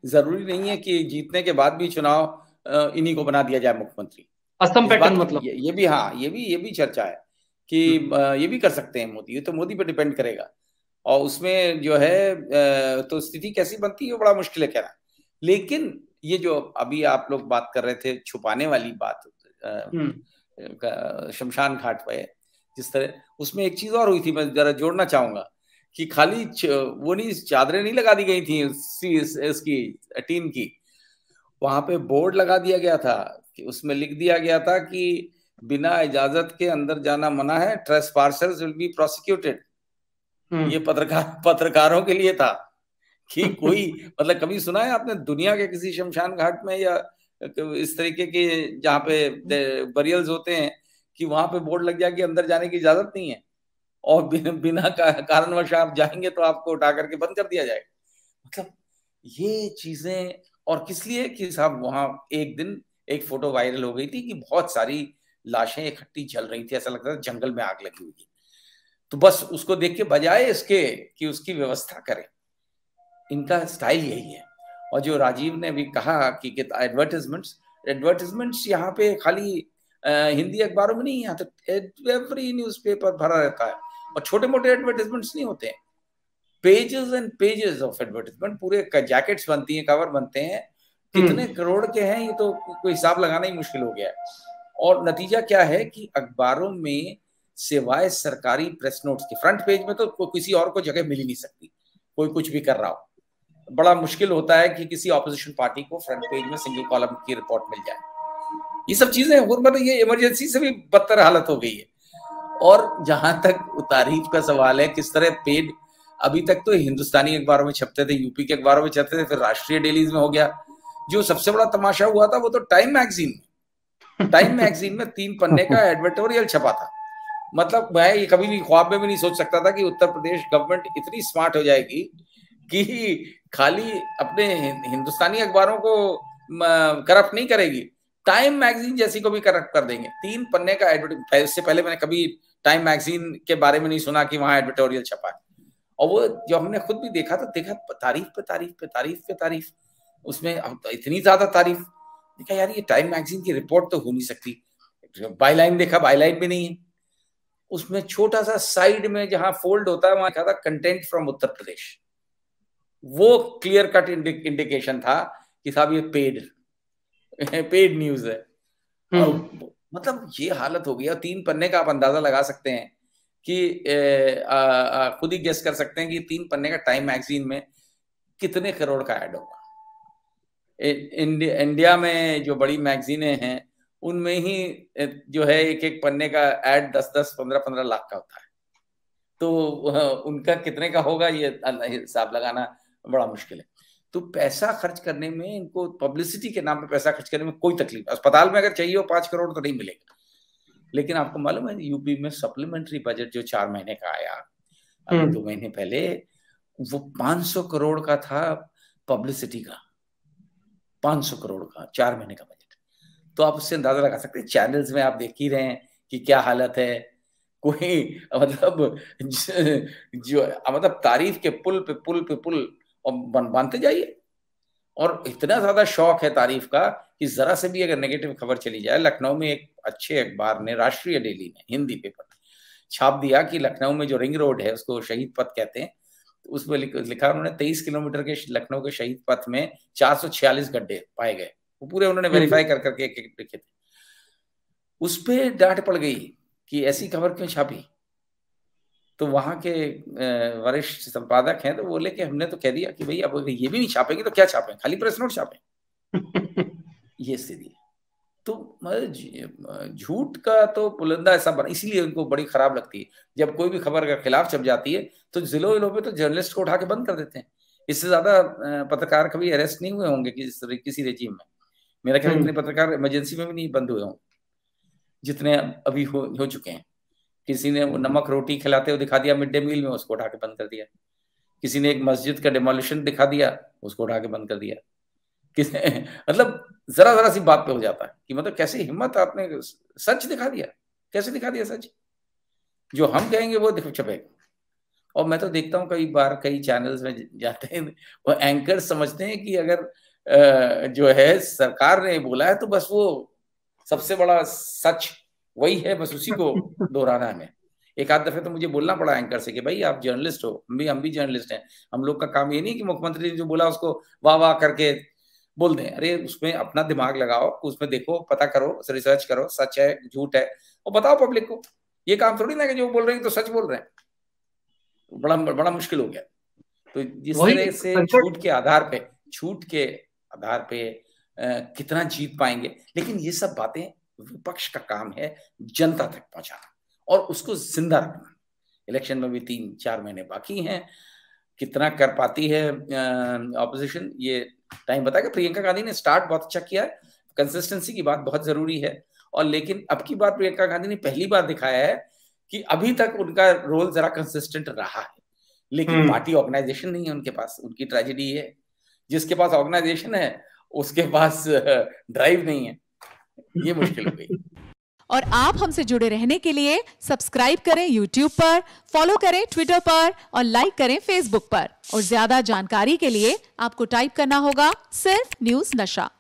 जरूरी नहीं है कि जीतने के बाद भी चुनाव इन्हीं को बना दिया जाए मुख्यमंत्री। असम इस पैटर्न बात मतलब। ये भी, हाँ, ये भी चर्चा है कि ये भी कर सकते हैं मोदी। ये तो मोदी पे डिपेंड करेगा, और उसमें जो है तो स्थिति कैसी बनती है बड़ा मुश्किल है कहना। लेकिन ये जो अभी आप लोग बात कर रहे थे छुपाने वाली बात, शमशान घाट पे जिस तरह, उसमें एक चीज और हुई थी, मैं जरा जोड़ना चाहूंगा कि खाली वो नहीं, चादरें नहीं लगा दी गई थी इसकी टीम की, वहां पे बोर्ड लगा दिया गया था कि उसमें लिख दिया गया था कि बिना इजाजत के अंदर जाना मना है, ट्रेसपासर्स विल बी प्रोसिक्यूटेड। ये पत्रकारों के लिए था कि कोई, मतलब कभी सुना है आपने दुनिया के किसी शमशान घाट में या इस तरीके के जहाँ पे बरियल्स होते हैं कि वहां पे बोर्ड लग जाए कि अंदर जाने की इजाजत नहीं है, और बिना कारणवश आप जाएंगे तो आपको उठा करके बंद कर दिया जाएगा। मतलब ये चीजें, और किस लिए कि साहब वहां एक दिन एक फोटो वायरल हो गई थी कि बहुत सारी लाशें इकट्ठी जल रही थी, ऐसा लगता था जंगल में आग लगी हुई है। तो बस उसको देख के बजाय इसके कि उसकी व्यवस्था करें, इनका स्टाइल यही है। और जो राजीव ने भी कहा कि एडवर्टाइजमेंट्स, एडवर्टाइजमेंट्स यहाँ पे खाली हिंदी अखबारों में नहीं, यहाँ तो एवरी न्यूज़पेपर भरा रहता है, और छोटे मोटे एडवर्टाइजमेंट्स नहीं होते हैं, pages and pages of advertisement, पूरे जैकेट्स बनती हैं, कवर बनते हैं, कितने करोड़ के हैं ये तो कोई हिसाब लगाना ही मुश्किल हो गया है। और नतीजा क्या है कि अखबारों में सिवाय सरकारी प्रेस नोट्स के फ्रंट पेज में तो किसी और को जगह मिल ही नहीं सकती, कोई कुछ भी कर रहा हो। बड़ा मुश्किल होता है कि किसी ऑपोजिशन पार्टी को फ्रंट पेज में सिंगल कॉलम की रिपोर्ट मिल जाए। ये सब चीजें, और मतलब ये इमरजेंसी से भी बदतर हालत हो गई है। और जहां तक तारीफ का सवाल है, किस तरह पेड, अभी तक तो हिंदुस्तानी अखबारों में छपते थे, यूपी के अखबारों में छपते थे, फिर राष्ट्रीय डेलीज में हो गया। जो सबसे बड़ा तमाशा हुआ था वो तो टाइम मैगजीन में 3 पन्ने का एडिटोरियल छपा था। मतलब मैं ये कभी भी ख्वाब में भी नहीं सोच सकता था कि उत्तर प्रदेश गवर्नमेंट इतनी स्मार्ट हो जाएगी कि खाली अपने हिंदुस्तानी अखबारों को करप्ट नहीं करेगी, टाइम मैगजीन जैसी को भी करप्ट कर देंगे। 3 पन्ने का एडवर्टाइज, इससे पहले मैंने कभी टाइम मैगजीन के बारे में नहीं सुना कि वहां एडिटोरियल छपा है। और वो जो हमने खुद भी देखा, तो देखा तारीफ पे तारीफ पे तारीफ पे तारीफ, उसमें इतनी ज्यादा तारीफ, देखा यार ये टाइम मैगजीन की रिपोर्ट तो हो नहीं सकती। बाईलाइन देखा, बाईलाइन भी नहीं है उसमें, छोटा सा साइड में जहां फोल्ड होता है वहां लिखा था कंटेंट फ्रॉम उत्तर प्रदेश। वो क्लियर कट इंडिकेशन था कि साहब ये पेड न्यूज है। और मतलब ये हालत हो गई। और 3 पन्ने का आप अंदाजा लगा सकते हैं कि खुद ही गेस कर सकते हैं कि 3 पन्ने का टाइम मैगजीन में कितने करोड़ का ऐड होगा। इंडिया में जो बड़ी मैगजीनें हैं उनमें ही जो है एक एक पन्ने का ऐड 10-10, 15-15 लाख का होता है। तो उनका कितने का होगा ये हिसाब लगाना बड़ा मुश्किल है। तो पैसा खर्च करने में इनको, पब्लिसिटी के नाम पे पैसा खर्च करने में कोई तकलीफ, अस्पताल में अगर चाहिए हो 5 करोड़ तो नहीं मिलेगा। लेकिन आपको मालूम है यूपी में सप्लीमेंट्री बजट जो 4 महीने का आया अभी 2 महीने पहले, वो 500 करोड़ का था पब्लिसिटी का, 500 करोड़ का 4 महीने का बजट। तो आप उससे अंदाजा लगा सकते हैं, चैनल्स में आप देख ही रहे हैं कि क्या हालत है। कोई मतलब जो मतलब तारीफ के पुल पे पुल पे पुल और बनते जाइए। और इतना ज्यादा शौक है तारीफ का कि जरा से भी अगर नेगेटिव खबर चली जाए, लखनऊ में एक अच्छे अखबार ने, राष्ट्रीय डेली ने, हिंदी पेपर छाप दिया कि लखनऊ में जो रिंग रोड है उसको शहीद पथ कहते हैं, तो उसमें लिखा उन्होंने 23 किलोमीटर के लखनऊ के शहीद पथ में 446 गड्ढे पाए गए। वो पूरे उन्होंने वेरीफाई कर करके एक एक लिखे थे। उस पर डांट पड़ गई कि ऐसी खबर क्यों छापी। तो वहां के वरिष्ठ संपादक हैं, तो बोले कि हमने तो कह दिया कि भाई अब ये भी नहीं छापेंगे तो क्या छापें, खाली प्रेस नोट छापें। ये स्थिति है। तो झूठ का तो पुलंदा ऐसा बना, इसीलिए उनको बड़ी खराब लगती है जब कोई भी खबर के खिलाफ छप जाती है, तो जिलों जिलों पे तो जर्नलिस्ट को उठा के बंद कर देते हैं। इससे ज्यादा पत्रकार कभी अरेस्ट नहीं हुए होंगे किसी रेजिम में। मेरा ख्याल इतने पत्रकार इमरजेंसी में भी नहीं बंद हुए होंगे जितने अभी हो चुके हैं। किसी ने वो नमक रोटी खिलाते हुए दिखा दिया मिड डे मील में, उसको उठा के बंद कर दिया। किसी ने एक मस्जिद का डिमोलिशन दिखा दिया, उसको उठा के बंद कर दिया। किसी मतलब जरा जरा सी बात पे हो जाता है कि मतलब कैसी हिम्मत, आपने सच दिखा दिया, कैसे दिखा दिया सच, जो हम कहेंगे वो देखो छपेगा। और मैं तो देखता हूँ कई बार कई चैनल्स में जाते हैं, वो एंकर समझते हैं कि अगर जो है सरकार ने बोला है तो बस वो सबसे बड़ा सच वही है, बस उसी को दोहराना है हमें। एक आध दफे तो मुझे बोलना पड़ा एंकर से कि भाई आप जर्नलिस्ट हो, हम भी जर्नलिस्ट हैं, हम लोग का काम ये नहीं कि मुख्यमंत्री ने जो बोला उसको वाह वाह करके बोल दें। अरे उसमें अपना दिमाग लगाओ, उसमें देखो, पता करो, रिसर्च करो, सच है झूठ है, और बताओ पब्लिक को। ये काम थोड़ी ना कि जो बोल रहे हैं तो सच बोल रहे हैं, बड़ा बड़ा मुश्किल हो गया। तो जिस तरह से झूठ के आधार पे कितना जीत पाएंगे, लेकिन ये सब बातें विपक्ष का काम है जनता तक पहुंचाना और उसको जिंदा रखना। इलेक्शन में भी 3-4 महीने बाकी हैं, कितना कर पाती है ऑपोजिशन ये टाइम बताएगा। प्रियंका गांधी ने स्टार्ट बहुत अच्छा किया है, कंसिस्टेंसी की बात बहुत जरूरी है, और लेकिन अब की बार प्रियंका गांधी ने पहली बार दिखाया है कि अभी तक उनका रोल जरा कंसिस्टेंट रहा है, लेकिन पार्टी ऑर्गेनाइजेशन नहीं है उनके पास। उनकी ट्रेजेडी है, जिसके पास ऑर्गेनाइजेशन है उसके पास ड्राइव नहीं है, ये मुश्किल हो गई। और आप हमसे जुड़े रहने के लिए सब्सक्राइब करें YouTube पर, फॉलो करें Twitter पर और लाइक करें Facebook पर। और ज्यादा जानकारी के लिए आपको टाइप करना होगा सिर्फ न्यूज़ नशा।